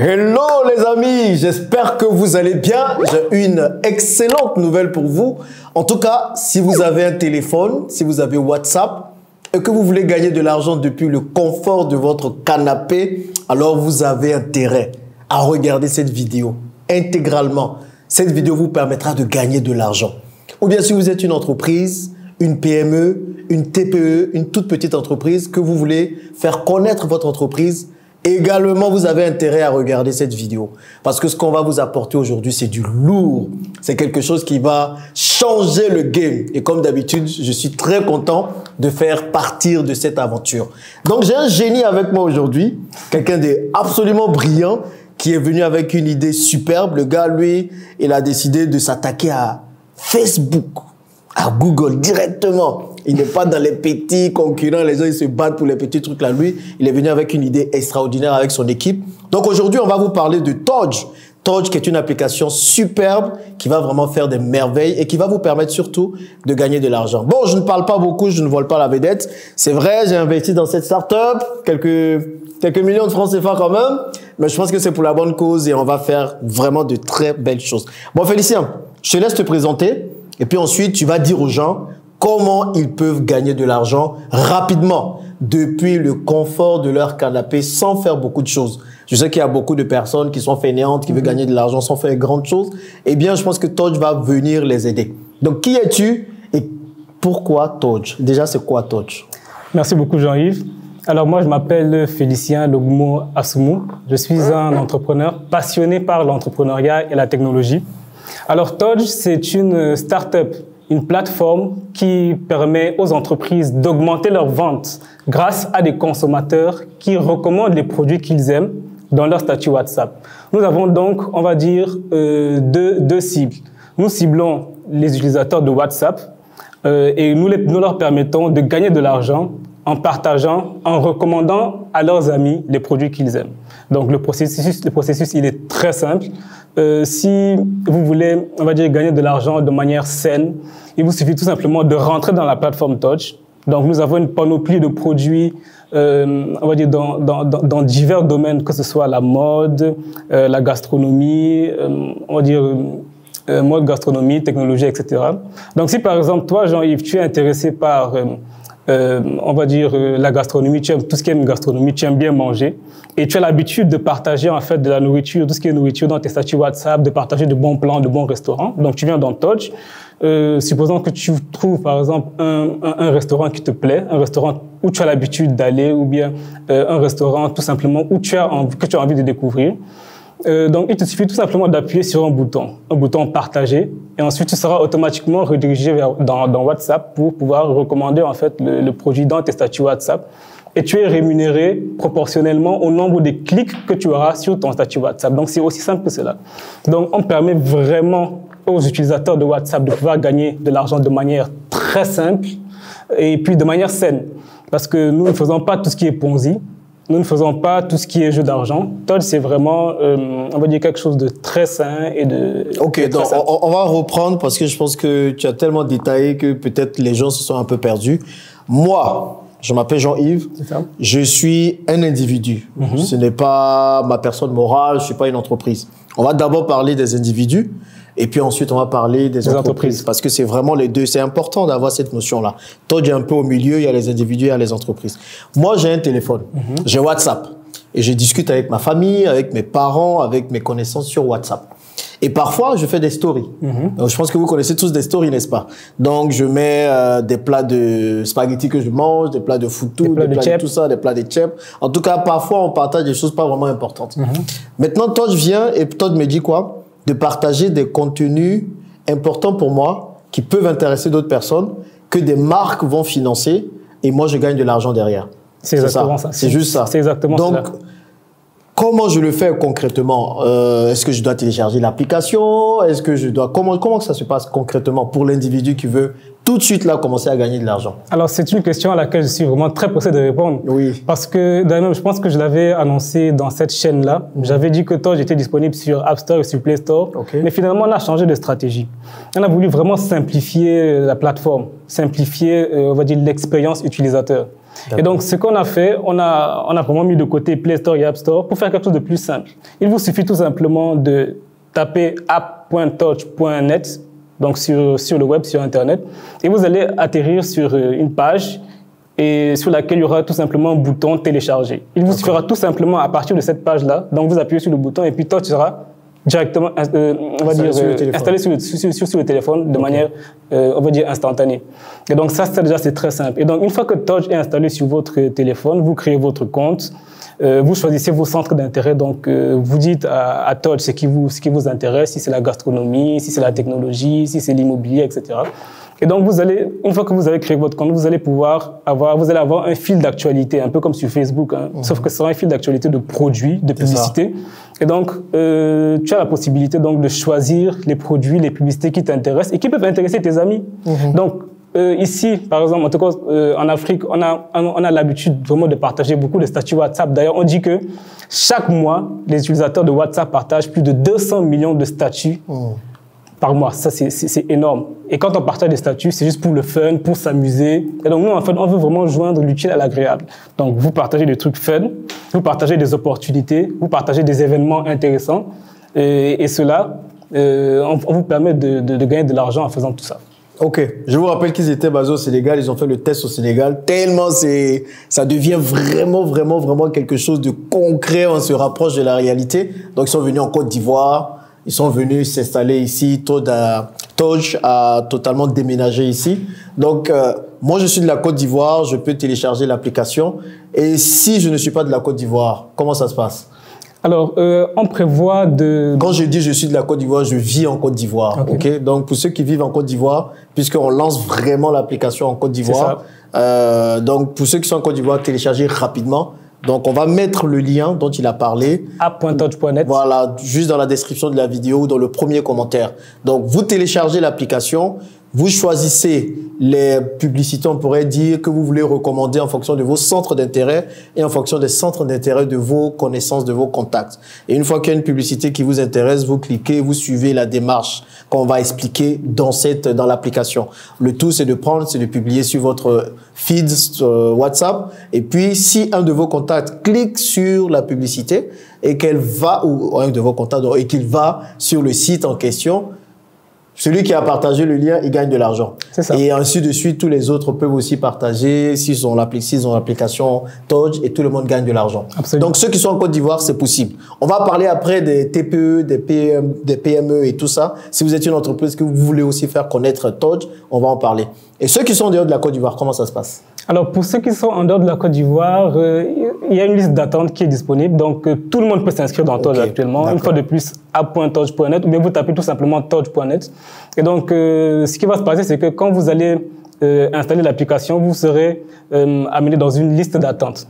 Hello les amis, j'espère que vous allez bien. J'ai une excellente nouvelle pour vous. En tout cas, si vous avez un téléphone, si vous avez WhatsApp et que vous voulez gagner de l'argent depuis le confort de votre canapé, alors vous avez intérêt à regarder cette vidéo intégralement. Cette vidéo vous permettra de gagner de l'argent. Ou bien si vous êtes une entreprise, une PME, une TPE, une toute petite entreprise, que vous voulez faire connaître votre entreprise, également, vous avez intérêt à regarder cette vidéo. Parce que ce qu'on va vous apporter aujourd'hui, c'est du lourd. C'est quelque chose qui va changer le game. Et comme d'habitude, je suis très content de faire partir de cette aventure. Donc, j'ai un génie avec moi aujourd'hui. Quelqu'un d'absolument brillant qui est venu avec une idée superbe. Le gars, lui, il a décidé de s'attaquer à Facebook, à Google directement. Il n'est pas dans les petits concurrents, les gens ils se battent pour les petits trucs là. Lui, il est venu avec une idée extraordinaire avec son équipe. Donc aujourd'hui, on va vous parler de Todge. Todge qui est une application superbe qui va vraiment faire des merveilles et qui va vous permettre surtout de gagner de l'argent. Bon, je ne parle pas beaucoup, je ne vole pas la vedette. C'est vrai, j'ai investi dans cette startup, quelques millions de francs CFA quand même, mais je pense que c'est pour la bonne cause et on va faire vraiment de très belles choses. Bon, Félicien, je te laisse te présenter et puis ensuite, tu vas dire aux gens comment ils peuvent gagner de l'argent rapidement depuis le confort de leur canapé sans faire beaucoup de choses. Je sais qu'il y a beaucoup de personnes qui sont fainéantes, qui veulent gagner de l'argent sans faire grandes choses. Eh bien, je pense que Todge va venir les aider. Donc, qui es-tu et pourquoi Todge? Déjà, c'est quoi Todge? Merci beaucoup Jean-Yves. Alors moi, je m'appelle Félicien Logmo Assoumou. Je suis un entrepreneur passionné par l'entrepreneuriat et la technologie. Alors Todge, c'est une start-up, une plateforme qui permet aux entreprises d'augmenter leurs ventes grâce à des consommateurs qui recommandent les produits qu'ils aiment dans leur statut WhatsApp. Nous avons donc, on va dire, deux cibles. Nous ciblons les utilisateurs de WhatsApp et nous leur permettons de gagner de l'argent en partageant, en recommandant à leurs amis les produits qu'ils aiment. Donc le processus, il est très simple. Si vous voulez, on va dire, gagner de l'argent de manière saine, il vous suffit tout simplement de rentrer dans la plateforme Todge. Donc, nous avons une panoplie de produits, on va dire, dans divers domaines, que ce soit la mode, la gastronomie, on va dire, mode, gastronomie, technologie, etc. Donc, si par exemple, toi, Jean-Yves, tu es intéressé par on va dire la gastronomie, tu aimes tout ce qui est gastronomie, tu aimes bien manger et tu as l'habitude de partager en fait de la nourriture, tout ce qui est nourriture dans tes statuts WhatsApp, de partager de bons plans, de bons restaurants. Donc tu viens dans Todge, supposons que tu trouves par exemple un restaurant qui te plaît, un restaurant où tu as l'habitude d'aller ou bien un restaurant tout simplement où que tu as envie de découvrir. Donc, il te suffit tout simplement d'appuyer sur un bouton partager, et ensuite tu seras automatiquement redirigé dans WhatsApp pour pouvoir recommander en fait le produit dans tes statuts WhatsApp. Et tu es rémunéré proportionnellement au nombre de clics que tu auras sur ton statut WhatsApp. Donc, c'est aussi simple que cela. Donc, on permet vraiment aux utilisateurs de WhatsApp de pouvoir gagner de l'argent de manière très simple et puis de manière saine. Parce que nous ne faisons pas tout ce qui est Ponzi. Nous ne faisons pas tout ce qui est jeu d'argent. Todge, c'est vraiment, on va dire, quelque chose de très sain et de... Ok, donc on va reprendre parce que je pense que tu as tellement détaillé que peut-être les gens se sont un peu perdus. Moi, je m'appelle Jean-Yves. Je suis un individu. Ce n'est pas ma personne morale, je ne suis pas une entreprise. On va d'abord parler des individus. Et puis ensuite, on va parler des entreprises. Parce que c'est vraiment les deux. C'est important d'avoir cette notion-là. Todge est un peu au milieu, il y a les individus, il y a les entreprises. Moi, j'ai un téléphone, j'ai WhatsApp. Et je discute avec ma famille, avec mes parents, avec mes connaissances sur WhatsApp. Et parfois, je fais des stories. Donc, je pense que vous connaissez tous des stories, n'est-ce pas? Donc, je mets des plats de spaghettis que je mange, des plats de foutou, des plats de tout ça, des plats de tchèp. En tout cas, parfois, on partage des choses pas vraiment importantes. Maintenant, Todge vient et Todge me dit quoi? De partager des contenus importants pour moi qui peuvent intéresser d'autres personnes, que des marques vont financer et moi, je gagne de l'argent derrière. C'est exactement ça. C'est juste ça. C'est exactement ça. Donc, comment je le fais concrètement? Est-ce que je dois télécharger l'application? Est-ce que je dois... Comment ça se passe concrètement pour l'individu qui veut tout de suite là commencer à gagner de l'argent? Alors, c'est une question à laquelle je suis vraiment très pressé de répondre. Oui. Parce que, d'ailleurs, je pense que je l'avais annoncé dans cette chaîne-là. J'avais dit que Todge était disponible sur App Store et sur Play Store. Mais finalement, on a changé de stratégie. On a voulu vraiment simplifier la plateforme, simplifier, on va dire, l'expérience utilisateur. Et donc, ce qu'on a fait, on a vraiment mis de côté Play Store et App Store pour faire quelque chose de plus simple. Il vous suffit tout simplement de taper app.touch.net, donc sur le web, sur Internet, et vous allez atterrir sur une page et sur laquelle il y aura tout simplement un bouton télécharger. Il vous suffira tout simplement à partir de cette page-là, donc vous appuyez sur le bouton et puis Touch sera directement installé sur le téléphone de manière, on va dire, instantanée. Et donc ça, déjà, c'est très simple. Et donc, une fois que Touch est installé sur votre téléphone, vous créez votre compte, vous choisissez vos centres d'intérêt. Donc, vous dites à Touch ce qui vous intéresse, si c'est la gastronomie, si c'est la technologie, si c'est l'immobilier, etc. Et donc, une fois que vous avez créé votre compte, vous allez avoir un fil d'actualité, un peu comme sur Facebook, hein, sauf que ce sera un fil d'actualité de produits, de publicités. Et donc, tu as la possibilité donc de choisir les produits, les publicités qui t'intéressent et qui peuvent intéresser tes amis. Donc, ici, par exemple, en tout cas, en Afrique, on a l'habitude vraiment de partager beaucoup de statuts WhatsApp. D'ailleurs, on dit que chaque mois, les utilisateurs de WhatsApp partagent plus de 200 millions de statuts par mois. Ça, c'est énorme. Et quand on partage des statuts, c'est juste pour le fun, pour s'amuser. Et donc, nous, en fait, on veut vraiment joindre l'utile à l'agréable. Donc, vous partagez des trucs fun, vous partagez des opportunités, vous partagez des événements intéressants. Et cela, on vous permet de gagner de l'argent en faisant tout ça. Ok, je vous rappelle qu'ils étaient basés au Sénégal, ils ont fait le test au Sénégal, tellement ça devient vraiment quelque chose de concret, on se rapproche de la réalité. Donc, ils sont venus en Côte d'Ivoire, ils sont venus s'installer ici, Touch a totalement déménagé ici. Donc, moi, je suis de la Côte d'Ivoire, je peux télécharger l'application. Et si je ne suis pas de la Côte d'Ivoire, comment ça se passe? Alors, on prévoit de... Quand je dis je suis de la Côte d'Ivoire, je vis en Côte d'Ivoire. Okay. Donc, pour ceux qui vivent en Côte d'Ivoire, puisqu'on lance vraiment l'application en Côte d'Ivoire, donc pour ceux qui sont en Côte d'Ivoire, téléchargez rapidement. Donc, on va mettre le lien dont il a parlé. app.touch.net. Voilà, juste dans la description de la vidéo, dans le premier commentaire. Donc, vous téléchargez l'application. Vous choisissez les publicités, on pourrait dire, que vous voulez recommander en fonction de vos centres d'intérêt et en fonction des centres d'intérêt de vos connaissances, de vos contacts. Et une fois qu'il y a une publicité qui vous intéresse, vous cliquez, vous suivez la démarche qu'on va expliquer dans l'application. Le tout, c'est de publier sur votre feed WhatsApp. Et puis, si un de vos contacts clique sur la publicité et qu'elle va, ou un de vos contacts, et qu'il va sur le site en question, celui qui a partagé le lien, il gagne de l'argent. Et ainsi de suite, tous les autres peuvent aussi partager s'ils ont l'application Touch et tout le monde gagne de l'argent. Donc, ceux qui sont en Côte d'Ivoire, c'est possible. On va parler après des TPE, des PME et tout ça. Si vous êtes une entreprise que vous voulez aussi faire connaître Touch, on va en parler. Et ceux qui sont en dehors de la Côte d'Ivoire, comment ça se passe? Alors, pour ceux qui sont en dehors de la Côte d'Ivoire, il y a une liste d'attente qui est disponible. Donc, tout le monde peut s'inscrire dans Touch actuellement. Une fois de plus, app.touch.net ou bien vous tapez tout simplement touch.net. Et donc, ce qui va se passer, c'est que quand vous allez installer l'application, vous serez amené dans une liste d'attente.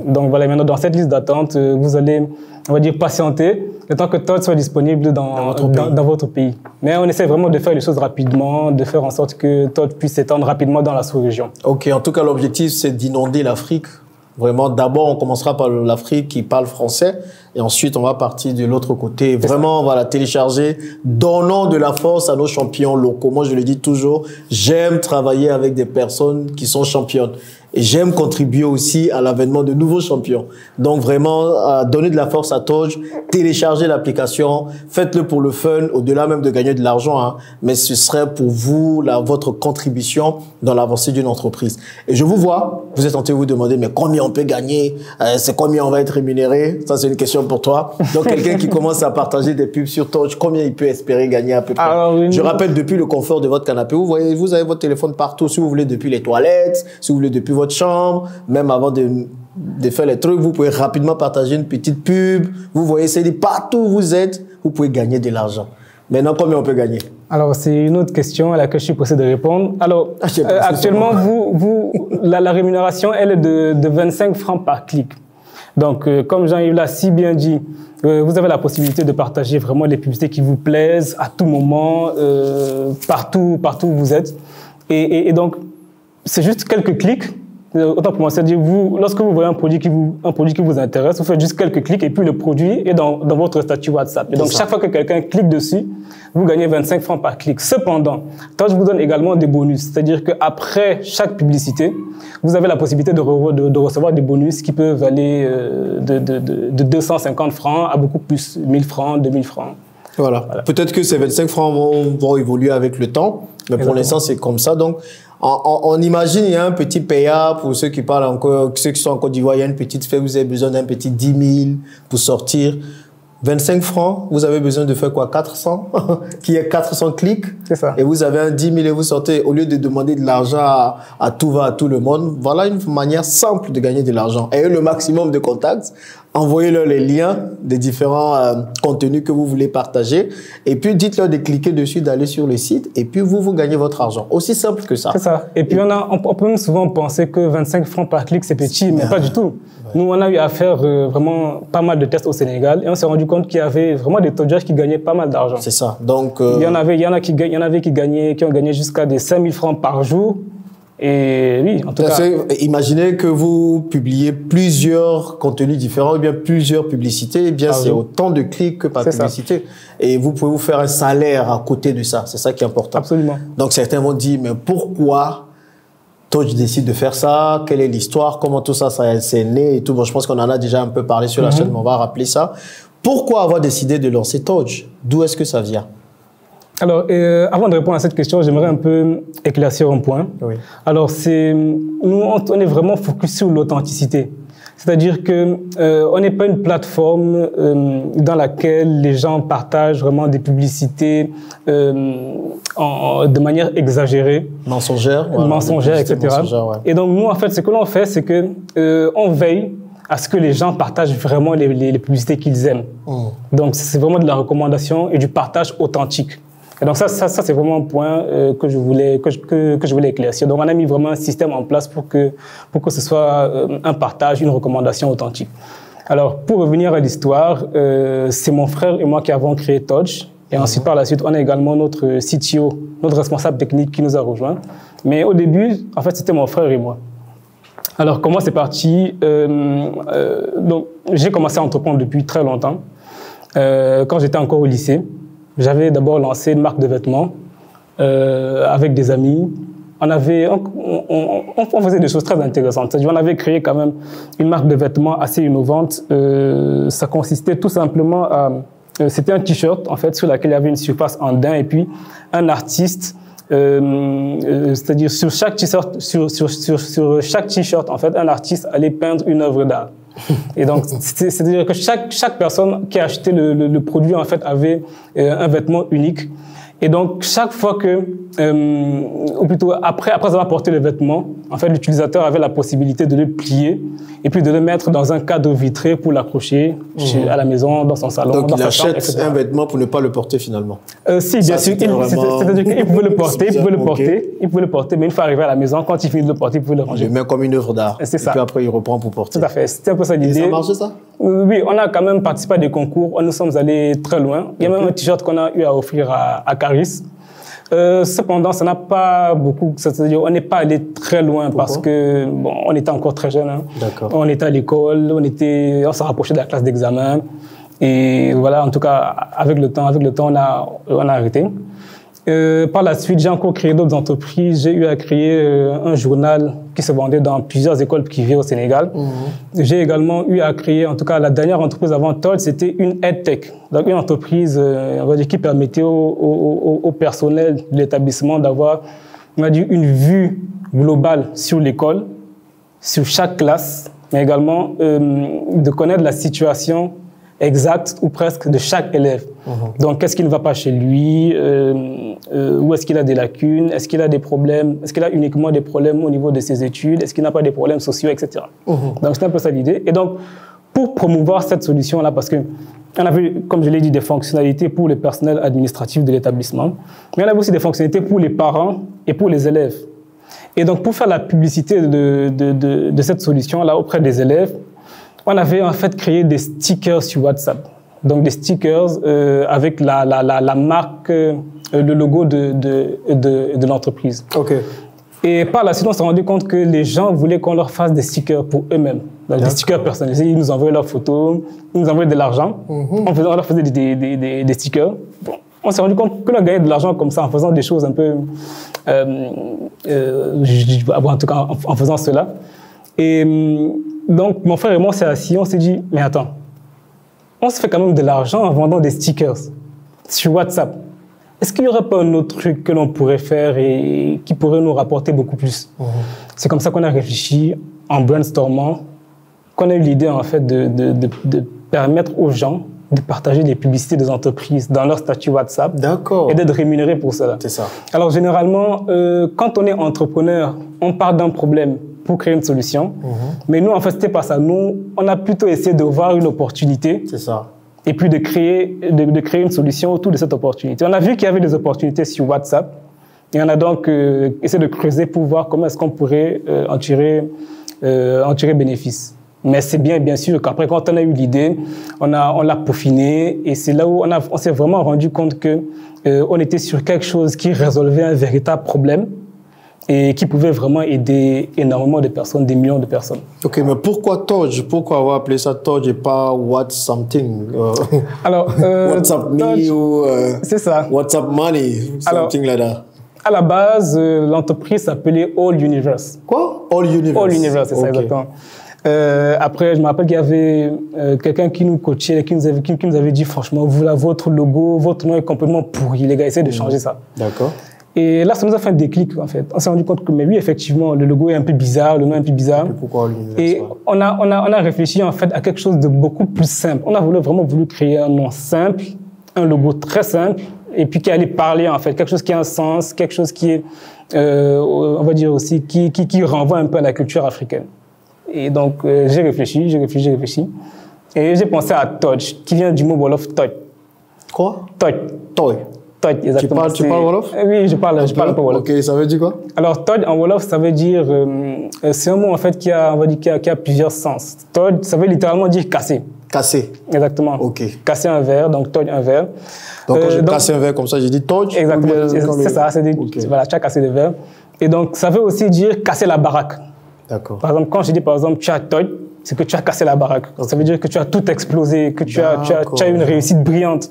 Donc, voilà, maintenant, dans cette liste d'attente, vous allez, on va dire, patienter le temps que Touch soit disponible dans votre pays. Mais on essaie vraiment de faire les choses rapidement, de faire en sorte que Touch puisse s'étendre rapidement dans la sous-région. Ok, en tout cas, l'objectif, c'est d'inonder l'Afrique. Vraiment, d'abord, on commencera par l'Afrique qui parle français et ensuite, on va partir de l'autre côté. Vraiment, on va la télécharger. Donnons de la force à nos champions locaux. Moi, je le dis toujours, j'aime travailler avec des personnes qui sont championnes. Et j'aime contribuer aussi à l'avènement de nouveaux champions. Donc vraiment, donner de la force à Touch, téléchargez l'application, faites-le pour le fun, au-delà même de gagner de l'argent, hein, mais ce serait pour vous votre contribution dans l'avancée d'une entreprise. Et je vous vois, vous êtes en train de vous demander, mais combien on peut gagner, c'est combien on va être rémunéré? Ça, c'est une question pour toi. Donc quelqu'un qui commence à partager des pubs sur Touch, combien il peut espérer gagner à peu près? Je rappelle, depuis le confort de votre canapé, vous voyez, vous avez votre téléphone partout, si vous voulez, depuis les toilettes, si vous voulez, depuis votre chambre, même avant de faire les trucs, vous pouvez rapidement partager une petite pub. Vous voyez, c'est partout où vous êtes, vous pouvez gagner de l'argent. Maintenant, combien on peut gagner? Alors, c'est une autre question à laquelle je suis pressé de répondre. Alors, actuellement, la rémunération, elle est de 25 francs par clic. Donc, comme Jean-Yves l'a si bien dit, vous avez la possibilité de partager vraiment les publicités qui vous plaisent à tout moment, partout où vous êtes. Et donc, c'est juste quelques clics Autant pour moi, c'est-à-dire, lorsque vous voyez un produit qui vous intéresse, vous faites juste quelques clics et puis le produit est dans votre statut WhatsApp. Et donc, chaque fois que quelqu'un clique dessus, vous gagnez 25 francs par clic. Cependant, Touch vous donne également des bonus. C'est-à-dire qu'après chaque publicité, vous avez la possibilité de recevoir des bonus qui peuvent aller de 250 francs à beaucoup plus, 1000 francs, 2000 francs. Voilà. Peut-être que ces 25 francs vont évoluer avec le temps, mais pour l'instant, c'est comme ça. Donc, on imagine, il y a un petit PA pour ceux qui parlent encore, ceux qui sont en Côte d'Ivoire, il y a une petite fête, vous avez besoin d'un petit 10 000 pour sortir. 25 francs, vous avez besoin de faire quoi? 400? Qui est 400 clics. C'est ça. Et vous avez un 10 000 et vous sortez, au lieu de demander de l'argent à tout va, à tout le monde. Voilà une manière simple de gagner de l'argent. Ayez le maximum de contacts. Envoyez-leur les liens des différents contenus que vous voulez partager. Et puis, dites-leur de cliquer dessus, d'aller sur le site. Et puis, vous gagnez votre argent. Aussi simple que ça. C'est ça. Et puis, on peut même souvent penser que 25 francs par clic, c'est petit, mais pas du tout. Ouais. Nous, on a eu à faire vraiment pas mal de tests au Sénégal et on s'est rendu compte qu'il y avait vraiment des todgers qui gagnaient pas mal d'argent. C'est ça. Donc, il y en avait qui ont gagné jusqu'à des 5 000 francs par jour. Et oui, en tout cas. Imaginez que vous publiez plusieurs contenus différents, ou bien plusieurs publicités, et bien c'est autant de clics que par publicité. Ça. Et vous pouvez vous faire un salaire à côté de ça. C'est ça qui est important. Absolument. Donc certains vont dire, mais pourquoi Touch décide de faire ça? Quelle est l'histoire? Comment tout ça s'est né et tout? Bon, je pense qu'on en a déjà un peu parlé sur la chaîne, mais on va rappeler ça. Pourquoi avoir décidé de lancer Touch? D'où est-ce que ça vient? Alors, avant de répondre à cette question, j'aimerais un peu éclaircir un point. Oui. Alors, nous, on est vraiment focus sur l'authenticité. C'est-à-dire que on n'est pas une plateforme dans laquelle les gens partagent vraiment des publicités de manière exagérée. Mensongère. Voilà, mensongère, etc. Ouais. Et donc, nous, en fait, ce que l'on fait, c'est que on veille à ce que les gens partagent vraiment les publicités qu'ils aiment. Donc, c'est vraiment de la recommandation et du partage authentique. Et donc ça c'est vraiment un point que je voulais éclaircir. Donc on a mis vraiment un système en place pour que ce soit un partage, une recommandation authentique. Alors pour revenir à l'histoire, c'est mon frère et moi qui avons créé Touch. Et ensuite par la suite, on a également notre CTO, notre responsable technique qui nous a rejoints. Mais au début, en fait, c'était mon frère et moi. Alors comment c'est parti? Donc j'ai commencé à entreprendre depuis très longtemps. Quand j'étais encore au lycée. J'avais d'abord lancé une marque de vêtements avec des amis. On faisait des choses très intéressantes. On avait créé quand même une marque de vêtements assez innovante. Ça consistait tout simplement à... C'était un t-shirt, en fait, sur lequel il y avait une surface en daim et puis un artiste... c'est-à-dire sur chaque t-shirt, sur chaque t-shirt, en fait, un artiste allait peindre une œuvre d'art. Et donc, c'est-à-dire que chaque personne qui achetait le produit, en fait, avait un vêtement unique. Et donc, chaque fois que, ou plutôt après avoir porté le vêtement, en fait, l'utilisateur avait la possibilité de le plier et puis de le mettre dans un cadre vitré pour l'accrocher à la maison, dans son salon. Donc, il achète un vêtement pour ne pas le porter finalement. Si, bien sûr. C'est-à-dire qu'il pouvait le porter, il pouvait le porter, mais une fois arrivé à la maison, quand il finit de le porter, il pouvait le ranger. Il le met comme une œuvre d'art. C'est ça. Et puis après, il reprend pour porter. Tout à fait. C'était un peu ça l'idée. Et ça marche, ça? Oui, on a quand même participé à des concours. Nous sommes allés très loin. Il y a même un t-shirt qu'on a eu à offrir à Caris. Cependant, ça n'a pas beaucoup, c'est-à-dire on n'est pas allé très loin. Pourquoi? Parce que bon, on était encore très jeunes. Hein. D'accord. On était à l'école, on s'est rapproché de la classe d'examen. Et voilà, en tout cas, avec le temps, on a arrêté. Par la suite, j'ai encore créé d'autres entreprises. J'ai eu à créer un journal qui se vendait dans plusieurs écoles privées au Sénégal. J'ai également eu à créer, en tout cas, la dernière entreprise avant Touch, c'était une EdTech. Donc, une entreprise, on va dire, qui permettait au personnel de l'établissement d'avoir, on va dire, une vue globale sur l'école, sur chaque classe, mais également de connaître la situation exacte ou presque de chaque élève. Donc, qu'est-ce qui ne va pas chez lui? Où est-ce qu'il a des lacunes? Est-ce qu'il a des problèmes? Est-ce qu'il a uniquement des problèmes au niveau de ses études? Est-ce qu'il n'a pas des problèmes sociaux, etc. Donc, c'est un peu ça l'idée. Et donc, pour promouvoir cette solution-là, parce qu'on avait, comme je l'ai dit, des fonctionnalités pour le personnel administratif de l'établissement, mais on avait aussi des fonctionnalités pour les parents et pour les élèves. Et donc, pour faire la publicité de cette solution-là auprès des élèves, on avait en fait créé des stickers sur WhatsApp. Donc des stickers avec la marque, le logo de l'entreprise. Ok. Et par la suite, on s'est rendu compte que les gens voulaient qu'on leur fasse des stickers pour eux-mêmes. Des stickers personnalisés. Ils nous envoyaient leurs photos, ils nous envoyaient de l'argent. On leur faisait des stickers. Bon. On s'est rendu compte qu'on a gagné de l'argent comme ça en faisant des choses un peu... en tout cas, en faisant cela. Et donc, mon frère et moi, on s'est assis, on s'est dit, mais attends, on se fait quand même de l'argent en vendant des stickers sur WhatsApp. Est-ce qu'il n'y aurait pas un autre truc que l'on pourrait faire et qui pourrait nous rapporter beaucoup plus? C'est comme ça qu'on a réfléchi en brainstormant, qu'on a eu l'idée en fait de permettre aux gens de partager les publicités des entreprises dans leur statut WhatsApp et d'être rémunérés pour cela. C'est ça. Alors généralement, quand on est entrepreneur, on part d'un problème pour créer une solution. Mais nous, en fait, c'était pas ça. Nous, on a plutôt essayé de voir une opportunité. C'est ça. Et puis de créer une solution autour de cette opportunité. On a vu qu'il y avait des opportunités sur WhatsApp. Et on a donc essayé de creuser pour voir comment est-ce qu'on pourrait en tirer bénéfice. Mais c'est bien sûr qu'après, quand on a eu l'idée, on l'a peaufiné. Et c'est là où on s'est vraiment rendu compte qu'on était sur quelque chose qui résolvait un véritable problème et qui pouvait vraiment aider énormément de personnes, des millions de personnes. Ok, mais pourquoi Todge? Pourquoi avoir appelé ça Todge et pas What Something? Alors, WhatsApp Me ou c'est ça. WhatsApp Money, something like that. À la base, l'entreprise s'appelait All Universe. Quoi? All Universe. All Universe, c'est ça, exactement. Après, je me rappelle qu'il y avait quelqu'un qui nous coachait, qui nous avait dit, franchement, votre logo, votre nom est complètement pourri, les gars, essayez de changer ça. D'accord. Et là, ça nous a fait un déclic, en fait. On s'est rendu compte que, mais oui, effectivement, le logo est un peu bizarre, le nom est un peu bizarre. Et pourquoi All Universe? Et on a réfléchi, en fait, à quelque chose de beaucoup plus simple. On a vraiment voulu créer un nom simple, un logo très simple, et puis qui allait parler, en fait, quelque chose qui a un sens, quelque chose qui est, on va dire aussi, qui renvoie un peu à la culture africaine. Et donc, j'ai réfléchi. Et j'ai pensé à Todge, qui vient du mot Wolof Toj. Quoi? Toj. Toj. Toj, exactement. Tu parles Wolof? Oui, je parle un peu Wolof. Ok, ça veut dire quoi? Alors, Toj en Wolof, ça veut dire, c'est un mot en fait qui a plusieurs sens. Toj, ça veut littéralement dire casser. Casser. Exactement. Ok. Casser un verre, donc Toj un verre. Donc, quand je casse un verre comme ça, j'ai dit Toj. Exactement. C'est ça, c'est voilà, tu as cassé le verre. Et donc, ça veut aussi dire casser la baraque. D'accord. Par exemple, quand je dis par exemple tu as Toj, c'est que tu as cassé la baraque. Ça veut dire que tu as tout explosé, que tu as une réussite brillante.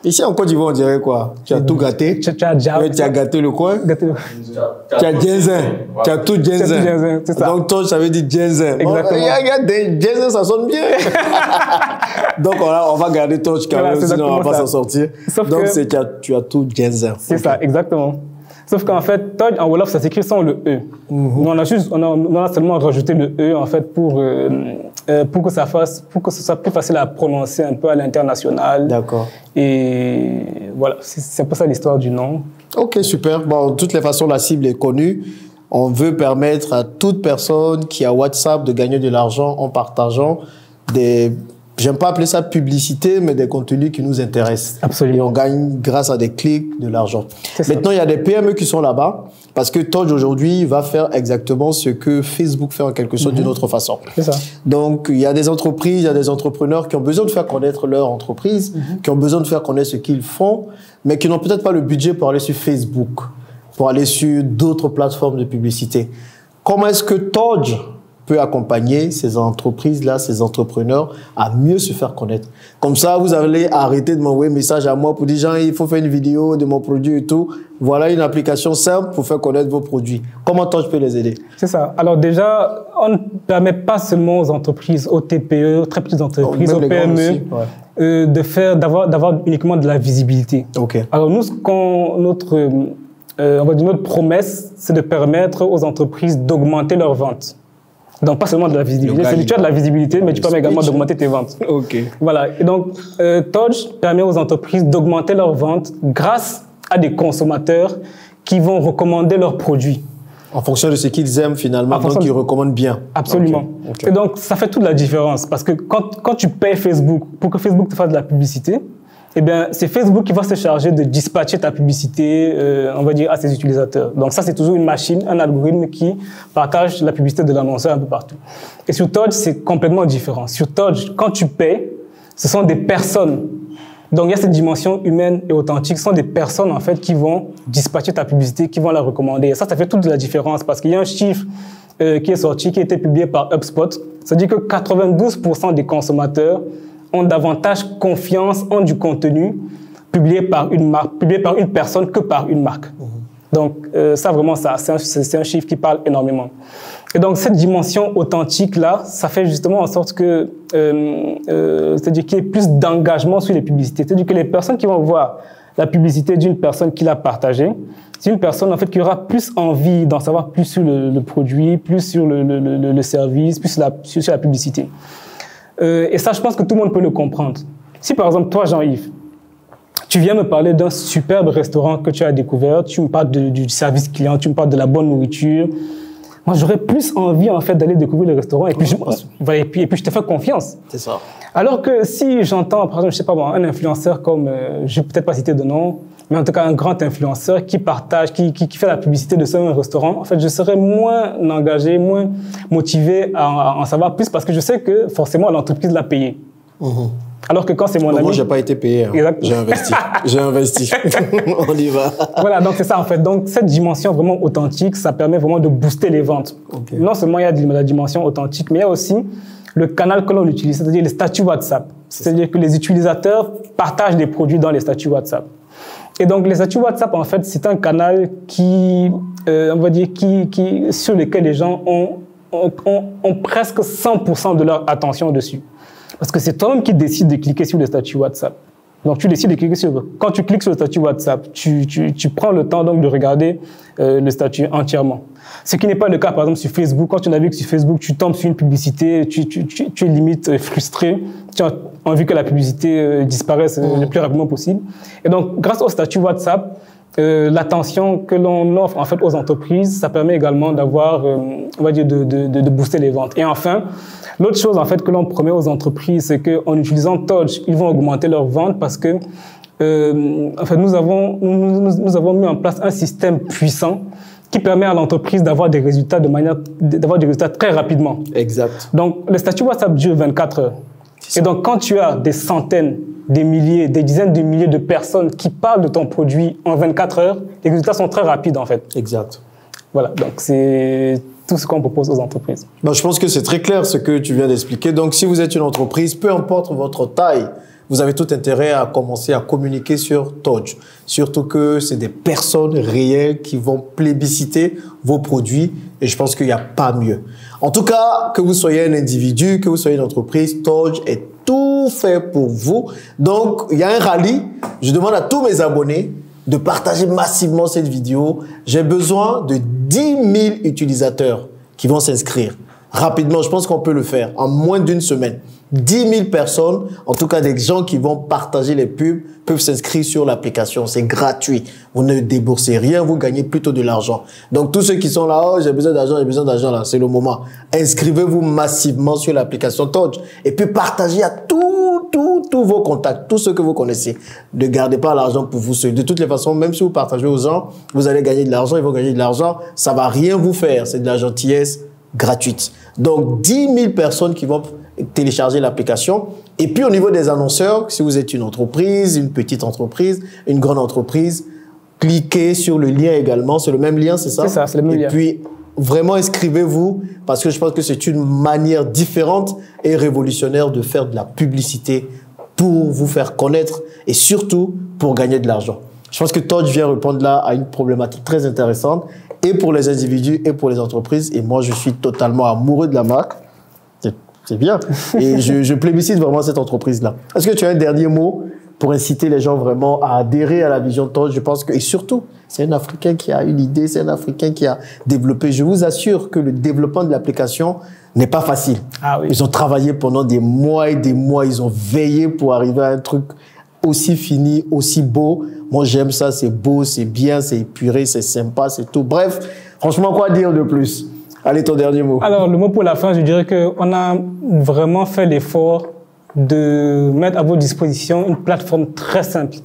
Ici en Côte d'Ivoire, on dirait quoi? Tu as tout gâté. Tu as gâté le coin. Tu as Jensen. Tu as tout Jensen. C'est ça. Donc toi, ça veut dire Jensen. Exactement. Regarde, Jensen, ça sonne bien. Donc on va garder Toj quand même, sinon on va pas s'en sortir. Donc tu as tout Jensen. C'est ça, exactement. Sauf qu'en fait, Toj en Wolof, ça s'écrit sans le E. On a seulement rajouté le E en fait pour que ce soit plus facile à prononcer un peu à l'international. D'accord. Et voilà, c'est un peu ça l'histoire du nom. Ok, super. Bon, de toutes les façons, la cible est connue. On veut permettre à toute personne qui a WhatsApp de gagner de l'argent en partageant des... J'aime pas appeler ça publicité, mais des contenus qui nous intéressent. Absolument. Et on gagne, grâce à des clics, de l'argent. Maintenant, il y a des PME qui sont là-bas, parce que Todge, aujourd'hui, va faire exactement ce que Facebook fait en quelque sorte d'une autre façon. C'est ça. Donc, il y a des entreprises, il y a des entrepreneurs qui ont besoin de faire connaître leur entreprise, qui ont besoin de faire connaître ce qu'ils font, mais qui n'ont peut-être pas le budget pour aller sur Facebook, pour aller sur d'autres plateformes de publicité. Comment est-ce que Todge peut accompagner ces entreprises-là, ces entrepreneurs à mieux se faire connaître? Comme ça, vous allez arrêter de m'envoyer un message à moi pour dire, Jean, il faut faire une vidéo de mon produit et tout. Voilà une application simple pour faire connaître vos produits. Comment toi, je peux les aider? C'est ça. Alors déjà, on ne permet pas seulement aux entreprises, aux TPE, aux très petites entreprises, aux PME, aussi, d'avoir uniquement de la visibilité. Okay. Alors nous, notre promesse, c'est de permettre aux entreprises d'augmenter leurs ventes. Donc, pas seulement de la visibilité. Tu as de la visibilité, mais tu permets également d'augmenter tes ventes. OK. Voilà. Et donc, Todge permet aux entreprises d'augmenter leurs ventes grâce à des consommateurs qui vont recommander leurs produits. En fonction de ce qu'ils aiment, finalement, donc ils recommandent bien. Absolument. Okay. Et donc, ça fait toute la différence. Parce que quand tu payes Facebook pour que Facebook te fasse de la publicité, eh bien, c'est Facebook qui va se charger de dispatcher ta publicité, on va dire, à ses utilisateurs. Donc ça, c'est toujours une machine, un algorithme qui partage la publicité de l'annonceur un peu partout. Et sur Todge, c'est complètement différent. Sur Todge, quand tu payes, ce sont des personnes Donc, il y a cette dimension humaine et authentique. Ce sont des personnes, en fait, qui vont dispatcher ta publicité, qui vont la recommander. Et ça fait toute la différence parce qu'il y a un chiffre qui est sorti, qui a été publié par HubSpot. Ça dit que 92% des consommateurs ont davantage confiance en du contenu publié par une marque, publié par une personne que par une marque. Donc, ça, vraiment, c'est un chiffre qui parle énormément. Et donc, cette dimension authentique-là, ça fait justement en sorte que, c'est-à-dire qu'il y ait plus d'engagement sur les publicités. C'est-à-dire que les personnes qui vont voir la publicité d'une personne qui l'a partagée, c'est une personne, en fait, qui aura plus envie d'en savoir plus sur le produit, plus sur le service, plus sur la publicité. Et ça, je pense que tout le monde peut le comprendre. Si, par exemple, toi, Jean-Yves, tu viens me parler d'un superbe restaurant que tu as découvert, tu me parles du service client, tu me parles de la bonne nourriture. Moi, j'aurais plus envie, en fait, d'aller découvrir le restaurant et puis, et puis je te fais confiance. C'est ça. Alors que si j'entends, par exemple, je sais pas, un influenceur comme, je vais peut-être pas citer de nom, mais en tout cas un grand influenceur qui partage, qui fait la publicité de ce restaurant, en fait, je serais moins engagé, moins motivé à en savoir plus parce que je sais que forcément l'entreprise l'a payé. Alors que quand c'est mon ami... Moi, j'ai pas été payé. Hein. J'ai investi. J'ai investi. On y va. Voilà, donc c'est ça en fait. Donc cette dimension vraiment authentique, ça permet vraiment de booster les ventes. Okay. Non seulement il y a la dimension authentique, mais il y a aussi le canal que l'on utilise, c'est-à-dire les statuts WhatsApp. C'est-à-dire que les utilisateurs partagent des produits dans les statuts WhatsApp. Et donc les statuts WhatsApp, en fait, c'est un canal qui, on va dire, sur lequel les gens ont presque 100% de leur attention dessus. Parce que c'est toi-même qui décides de cliquer sur le statut WhatsApp. Donc, tu décides de cliquer sur... Quand tu cliques sur le statut WhatsApp, tu prends le temps donc de regarder le statut entièrement. Ce qui n'est pas le cas, par exemple, sur Facebook. Quand tu navigues sur Facebook, tu tombes sur une publicité, tu es limite frustré. Tu as envie que la publicité disparaisse le plus rapidement possible. Et donc, grâce au statut WhatsApp, l'attention que l'on offre en fait aux entreprises, ça permet également d'avoir, on va dire, de booster les ventes. Et enfin, l'autre chose en fait que l'on promet aux entreprises, c'est qu'en utilisant Touch, ils vont augmenter leurs ventes parce que en fait, nous avons mis en place un système puissant qui permet à l'entreprise d'avoir des résultats d'avoir des résultats très rapidement. Exact. Donc, le statut WhatsApp dure 24 heures. Et donc, quand tu as des centaines, des milliers, des dizaines de milliers de personnes qui parlent de ton produit en 24 heures, les résultats sont très rapides, en fait. Exact. Voilà, donc c'est tout ce qu'on propose aux entreprises. Ben, je pense que c'est très clair ce que tu viens d'expliquer. Donc, si vous êtes une entreprise, peu importe votre taille, vous avez tout intérêt à commencer à communiquer sur Touch. Surtout que c'est des personnes réelles qui vont plébisciter vos produits et je pense qu'il n'y a pas mieux. En tout cas, que vous soyez un individu, que vous soyez une entreprise, Touch est tout fait pour vous. Donc, il y a un rallye. Je demande à tous mes abonnés de partager massivement cette vidéo. J'ai besoin de 10 000 utilisateurs qui vont s'inscrire. Rapidement, je pense qu'on peut le faire en moins d'une semaine. 10 000 personnes, en tout cas des gens qui vont partager les pubs, peuvent s'inscrire sur l'application. C'est gratuit. Vous ne déboursez rien, vous gagnez plutôt de l'argent. Donc, tous ceux qui sont là, oh, j'ai besoin d'argent, là, c'est le moment. Inscrivez-vous massivement sur l'application Touch et puis partagez à tous vos contacts, tous ceux que vous connaissez. Ne gardez pas l'argent pour vous seuls. De toutes les façons, même si vous partagez aux gens, vous allez gagner de l'argent, ils vont gagner de l'argent. Ça va rien vous faire. C'est de la gentillesse gratuite. Donc, 10 000 personnes qui vont télécharger l'application. Et puis, au niveau des annonceurs, si vous êtes une entreprise, une petite entreprise, une grande entreprise, cliquez sur le lien également. C'est le même lien, c'est ça? C'est ça, c'est le même lien. Et puis, vraiment, inscrivez-vous parce que je pense que c'est une manière différente et révolutionnaire de faire de la publicité pour vous faire connaître et surtout pour gagner de l'argent. Je pense que Touch vient répondre là à une problématique très intéressante et pour les individus et pour les entreprises. Et moi, je suis totalement amoureux de la marque. C'est bien. Et je plébiscite vraiment cette entreprise-là. Est-ce que tu as un dernier mot pour inciter les gens vraiment à adhérer à la vision Touch? Je pense que, et surtout, c'est un Africain qui a une idée, c'est un Africain qui a développé. Je vous assure que le développement de l'application n'est pas facile. Ah oui. Ils ont travaillé pendant des mois et des mois. Ils ont veillé pour arriver à un truc aussi fini, aussi beau. Moi, j'aime ça. C'est beau, c'est bien, c'est épuré, c'est sympa, c'est tout. Bref, franchement, quoi dire de plus? Allez, ton dernier mot. Alors, le mot pour la fin, je dirais qu'on a vraiment fait l'effort de mettre à votre disposition une plateforme très simple.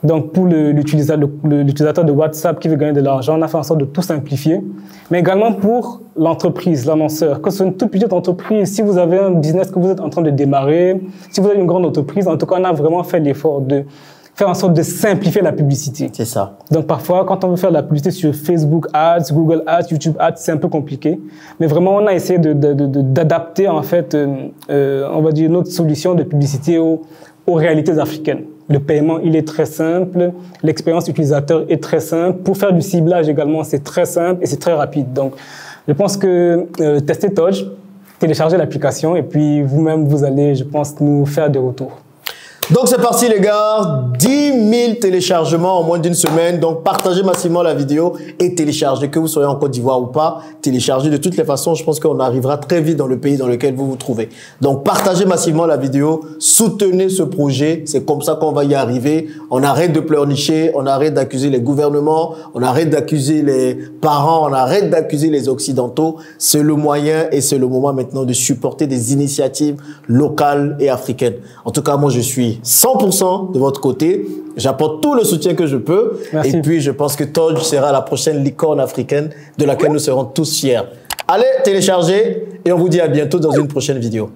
Donc, pour l'utilisateur de WhatsApp qui veut gagner de l'argent, on a fait en sorte de tout simplifier. Mais également pour l'entreprise, l'annonceur. Que ce soit une toute petite entreprise, si vous avez un business que vous êtes en train de démarrer, si vous avez une grande entreprise, en tout cas, on a vraiment fait l'effort de faire en sorte de simplifier la publicité. C'est ça. Donc, parfois, quand on veut faire de la publicité sur Facebook Ads, Google Ads, YouTube Ads, c'est un peu compliqué. Mais vraiment, on a essayé d'adapter, en fait, on va dire, notre solution de publicité aux réalités africaines. Le paiement, il est très simple. L'expérience utilisateur est très simple. Pour faire du ciblage également, c'est très simple et c'est très rapide. Donc, je pense que testez Todge, téléchargez l'application et puis vous-même, vous allez, je pense, nous faire des retours. Donc c'est parti les gars, 10 000 téléchargements en moins d'une semaine. Donc partagez massivement la vidéo et téléchargez, que vous soyez en Côte d'Ivoire ou pas. Téléchargez de toutes les façons, je pense qu'on arrivera très vite dans le pays dans lequel vous vous trouvez. Donc partagez massivement la vidéo, soutenez ce projet, c'est comme ça qu'on va y arriver. On arrête de pleurnicher, on arrête d'accuser les gouvernements, on arrête d'accuser les parents, on arrête d'accuser les Occidentaux. C'est le moyen et c'est le moment maintenant de supporter des initiatives locales et africaines. En tout cas, moi je suis 100% de votre côté. J'apporte tout le soutien que je peux. Merci. Et puis, je pense que Todge sera la prochaine licorne africaine de laquelle nous serons tous fiers. Allez, téléchargez et on vous dit à bientôt dans une prochaine vidéo.